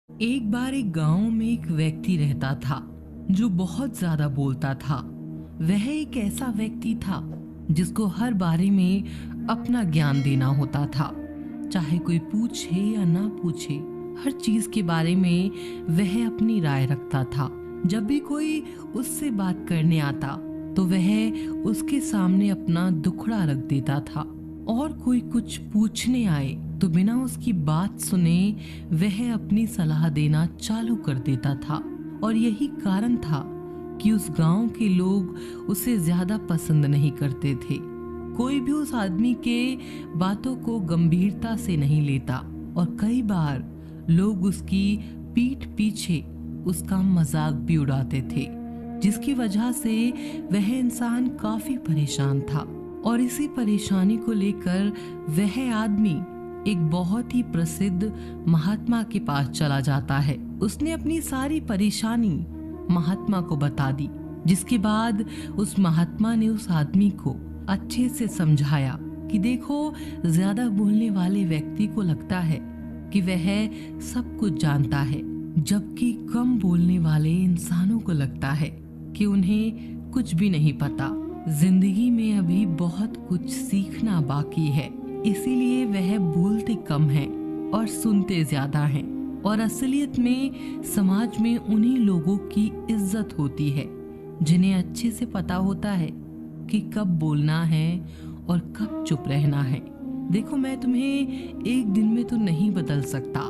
एक बार एक गांव में एक व्यक्ति रहता था जो बहुत ज्यादा बोलता था। वह एक ऐसा व्यक्ति था जिसको हर बारे में अपना ज्ञान देना होता था, चाहे कोई पूछे या ना पूछे। हर चीज के बारे में वह अपनी राय रखता था। जब भी कोई उससे बात करने आता तो वह उसके सामने अपना दुखड़ा रख देता था, और कोई कुछ पूछने आए तो बिना उसकी बात सुने वह अपनी सलाह देना चालू कर देता था। और यही कारण था कि उस गांव के लोग उसे ज्यादा पसंद नहीं करते थे। कोई भी उस आदमी के बातों को गंभीरता से नहीं लेता, और कई बार लोग उसकी पीठ पीछे उसका मजाक भी उड़ाते थे, जिसकी वजह से वह इंसान काफी परेशान था। और इसी परेशानी को लेकर वह आदमी एक बहुत ही प्रसिद्ध महात्मा के पास चला जाता है। उसने अपनी सारी परेशानी महात्मा को बता दी, जिसके बाद उस महात्मा ने उस आदमी को अच्छे से समझाया कि देखो, ज्यादा बोलने वाले व्यक्ति को लगता है कि वह सब कुछ जानता है, जबकि कम बोलने वाले इंसानों को लगता है कि उन्हें कुछ भी नहीं पता। जिंदगी में अभी बहुत कुछ सीखना बाकी है, इसीलिए वह बोलते कम हैं और सुनते ज्यादा हैं। और असलियत में समाज में उन्हीं लोगों की इज्जत होती है जिन्हें अच्छे से पता होता है कि कब बोलना है और कब चुप रहना है। देखो, मैं तुम्हें एक दिन में तो नहीं बदल सकता,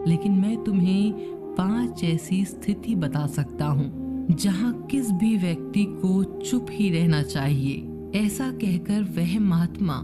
लेकिन मैं तुम्हें 5 ऐसी स्थिति बता सकता हूँ जहाँ किस भी व्यक्ति को चुप ही रहना चाहिए। ऐसा कहकर वह महात्मा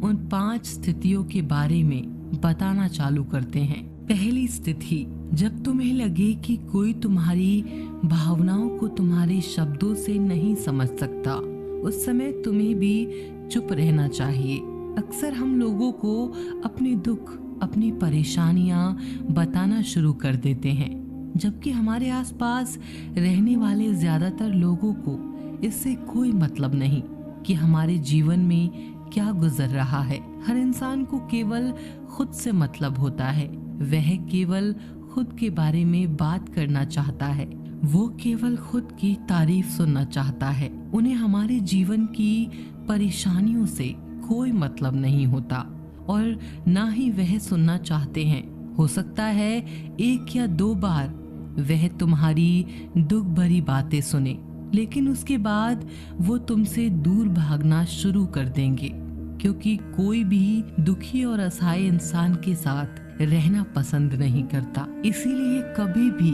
उन 5 स्थितियों के बारे में बताना चालू करते हैं। पहली स्थिति, जब तुम्हें लगे कि कोई तुम्हारी भावनाओं को तुम्हारे शब्दों से नहीं समझ सकता, उस समय तुम्हें भी चुप रहना चाहिए। अक्सर हम लोगों को अपने दुख, अपनी परेशानियां बताना शुरू कर देते हैं, जबकि हमारे आसपास रहने वाले ज्यादातर लोगों को इससे कोई मतलब नहीं कि हमारे जीवन में क्या गुजर रहा है। हर इंसान को केवल खुद से मतलब होता है। वह केवल खुद के बारे में बात करना चाहता है। वो केवल खुद की तारीफ सुनना चाहता है। उन्हें हमारे जीवन की परेशानियों से कोई मतलब नहीं होता, और ना ही वह सुनना चाहते हैं। हो सकता है 1 या 2 बार वह तुम्हारी दुख भरी बातें सुने, लेकिन उसके बाद वो तुमसे दूर भागना शुरू कर देंगे, क्योंकि कोई भी दुखी और असहाय इंसान के साथ रहना पसंद नहीं करता। इसीलिए कभी भी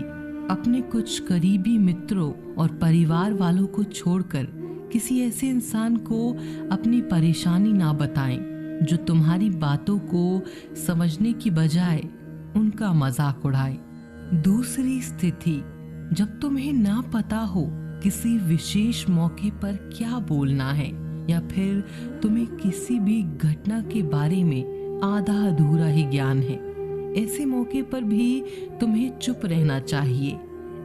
अपने कुछ करीबी मित्रों और परिवार वालों को छोड़कर किसी ऐसे इंसान को अपनी परेशानी ना बताएं जो तुम्हारी बातों को समझने की बजाय उनका मजाक उड़ाए। दूसरी स्थिति, जब तुम्हें ना पता हो किसी विशेष मौके पर क्या बोलना है, या फिर तुम्हें किसी भी घटना के बारे में आधा अधूरा ही ज्ञान है, ऐसे मौके पर भी तुम्हें चुप रहना चाहिए।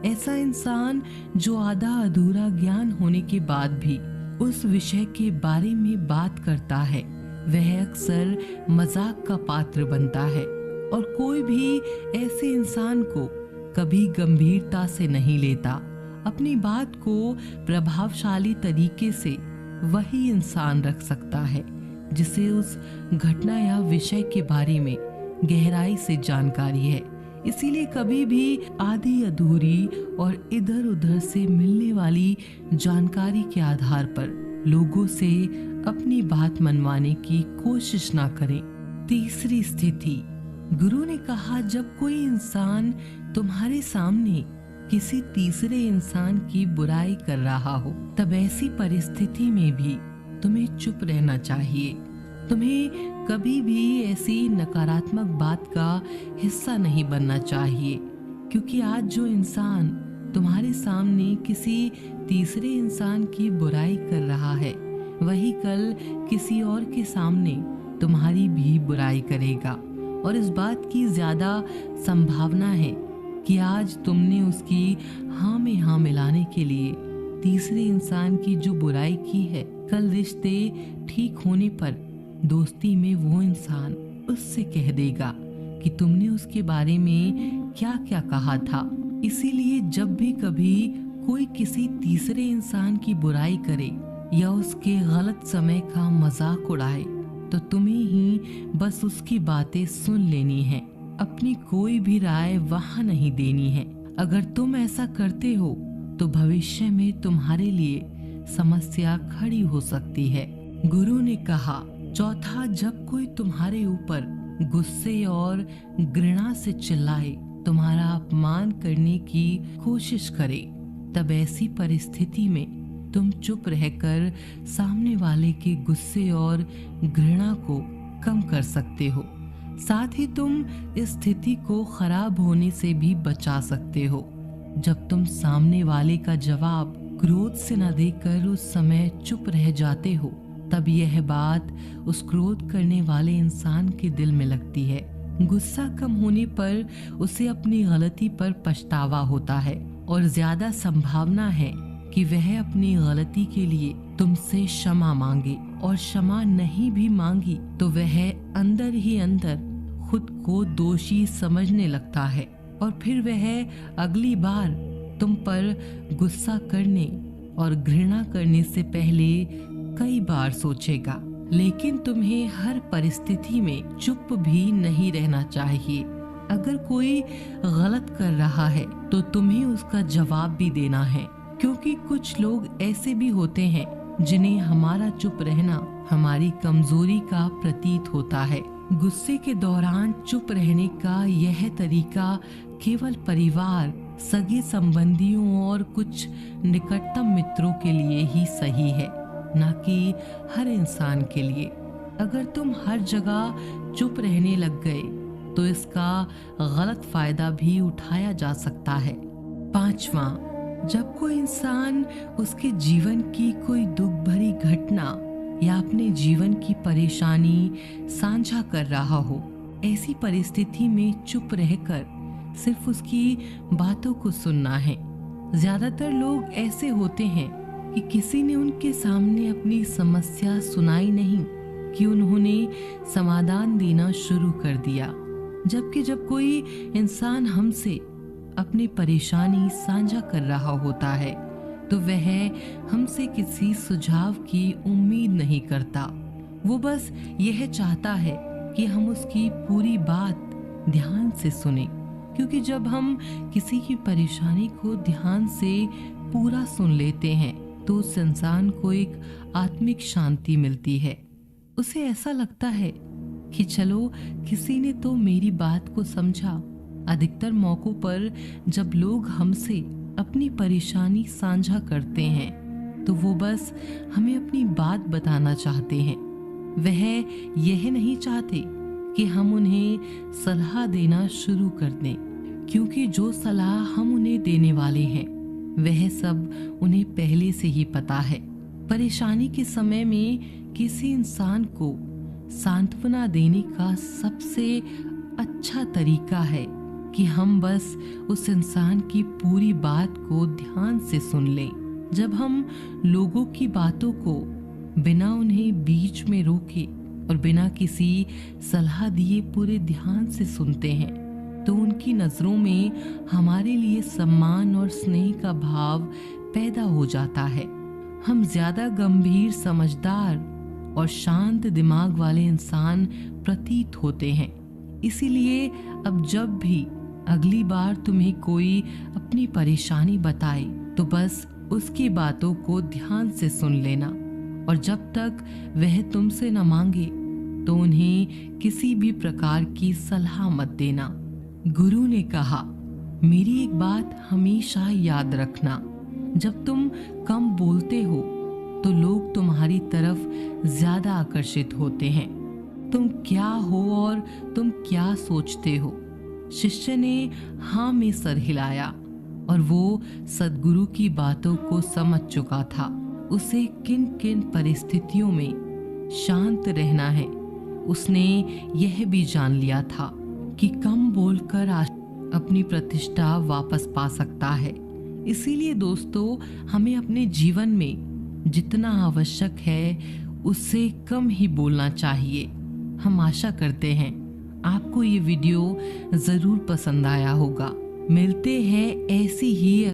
ऐसा इंसान जो आधा अधूरा ज्ञान होने के बाद भी उस विषय के बारे में बात करता है, वह अक्सर मजाक का पात्र बनता है, और कोई भी ऐसे इंसान को कभी गंभीरता से नहीं लेता। अपनी बात को प्रभावशाली तरीके से वही इंसान रख सकता है जिसे उस घटना या विषय के बारे में गहराई से जानकारी है। इसीलिए कभी भी आधी अधूरी और इधर उधर से मिलने वाली जानकारी के आधार पर लोगों से अपनी बात मनवाने की कोशिश ना करें। तीसरी स्थिति, गुरु ने कहा, जब कोई इंसान तुम्हारे सामने किसी तीसरे इंसान की बुराई कर रहा हो, तब ऐसी परिस्थिति में भी तुम्हें चुप रहना चाहिए। तुम्हें कभी भी ऐसी नकारात्मक बात का हिस्सा नहीं बनना चाहिए, क्योंकि आज जो इंसान तुम्हारे सामने किसी तीसरे इंसान की बुराई कर रहा है, वही कल किसी और के सामने तुम्हारी भी बुराई करेगा। और इस बात की ज्यादा संभावना है कि आज तुमने उसकी हाँ में हाँ मिलाने के लिए तीसरे इंसान की जो बुराई की है, कल रिश्ते ठीक होने पर दोस्ती में वो इंसान उससे कह देगा कि तुमने उसके बारे में क्या क्या कहा था। इसीलिए जब भी कभी कोई किसी तीसरे इंसान की बुराई करे या उसके गलत समय का मजाक उड़ाए तो तुम्हें ही बस उसकी बातें सुन लेनी है, अपनी कोई भी राय वहां नहीं देनी है। अगर तुम ऐसा करते हो तो भविष्य में तुम्हारे लिए समस्या खड़ी हो सकती है। गुरु ने कहा, चौथा, जब कोई तुम्हारे ऊपर गुस्से और घृणा से चिल्लाए, तुम्हारा अपमान करने की कोशिश करे, तब ऐसी परिस्थिति में तुम चुप रहकर सामने वाले के गुस्से और घृणा को कम कर सकते हो। साथ ही तुम इस स्थिति को खराब होने से भी बचा सकते हो। जब तुम सामने वाले का जवाब क्रोध से न देकर उस समय चुप रह जाते हो, तब यह बात उस क्रोध करने वाले इंसान के दिल में लगती है। गुस्सा कम होने पर उसे अपनी गलती पर पछतावा होता है और ज्यादा संभावना है कि वह अपनी गलती के लिए तुमसे क्षमा मांगे, और क्षमा नहीं भी मांगी तो वह अंदर ही अंदर खुद को दोषी समझने लगता है और फिर वह अगली बार तुम पर गुस्सा करने और घृणा करने से पहले कई बार सोचेगा। लेकिन तुम्हें हर परिस्थिति में चुप भी नहीं रहना चाहिए। अगर कोई गलत कर रहा है तो तुम्हें उसका जवाब भी देना है, क्योंकि कुछ लोग ऐसे भी होते हैं जिन्हें हमारा चुप रहना हमारी कमजोरी का प्रतीत होता है। गुस्से के दौरान चुप रहने का यह तरीका केवल परिवार, सगे संबंधियों और कुछ निकटतम मित्रों के लिए ही सही है, न कि हर इंसान के लिए। अगर तुम हर जगह चुप रहने लग गए तो इसका गलत फायदा भी उठाया जा सकता है। पांचवा, जब कोई इंसान उसके जीवन की कोई दुख भरी घटना या अपने जीवन की परेशानी साझा कर रहा हो, ऐसी परिस्थिति में चुप रहकर सिर्फ उसकी बातों को सुनना है। ज्यादातर लोग ऐसे होते हैं कि किसी ने उनके सामने अपनी समस्या सुनाई नहीं कि उन्होंने समाधान देना शुरू कर दिया, जबकि जब कोई इंसान हमसे अपनी परेशानी साझा कर रहा होता है तो वह हमसे किसी सुझाव की उम्मीद नहीं करता। वो बस यह चाहता है कि हम उसकी पूरी बात ध्यान से सुने, क्योंकि जब हम किसी की परेशानी को ध्यान से पूरा सुन लेते हैं तो उस इंसान को एक आत्मिक शांति मिलती है। उसे ऐसा लगता है कि चलो, किसी ने तो मेरी बात को समझा। अधिकतर मौकों पर जब लोग हमसे अपनी परेशानी साझा करते हैं तो वो बस हमें अपनी बात बताना चाहते हैं। वह यह नहीं चाहते कि हम उन्हें सलाह देना शुरू कर दें, क्योंकि जो सलाह हम उन्हें देने वाले हैं वह सब उन्हें पहले से ही पता है। परेशानी के समय में किसी इंसान को सांत्वना देने का सबसे अच्छा तरीका है कि हम बस उस इंसान की पूरी बात को ध्यान से सुन लें। जब हम लोगों की बातों को बिना उन्हें बीच में रोके और बिना किसी सलाह दिए पूरे ध्यान से सुनते हैं तो उनकी नजरों में हमारे लिए सम्मान और स्नेह का भाव पैदा हो जाता है। हम ज्यादा गंभीर, समझदार और शांत दिमाग वाले इंसान प्रतीत होते हैं। इसीलिए अब जब भी अगली बार तुम्हें कोई अपनी परेशानी बताए तो बस उसकी बातों को ध्यान से सुन लेना, और जब तक वह तुमसे न मांगे तो उन्हें किसी भी प्रकार की सलाह मत देना। गुरु ने कहा, मेरी एक बात हमेशा याद रखना, जब तुम कम बोलते हो तो लोग तुम्हारी तरफ ज्यादा आकर्षित होते हैं। तुम क्या हो और तुम क्या सोचते हो? शिष्य ने हाँ में सर हिलाया और वो सद्गुरु की बातों को समझ चुका था। उसे किन किन परिस्थितियों में शांत रहना है उसने यह भी जान लिया था कि कम बोलकर अपनी प्रतिष्ठा वापस पा सकता है। इसीलिए दोस्तों, हमें अपने जीवन में जितना आवश्यक है उससे कम ही बोलना चाहिए। हम आशा करते हैं आपको ये वीडियो ज़रूर पसंद आया होगा। मिलते हैं ऐसी ही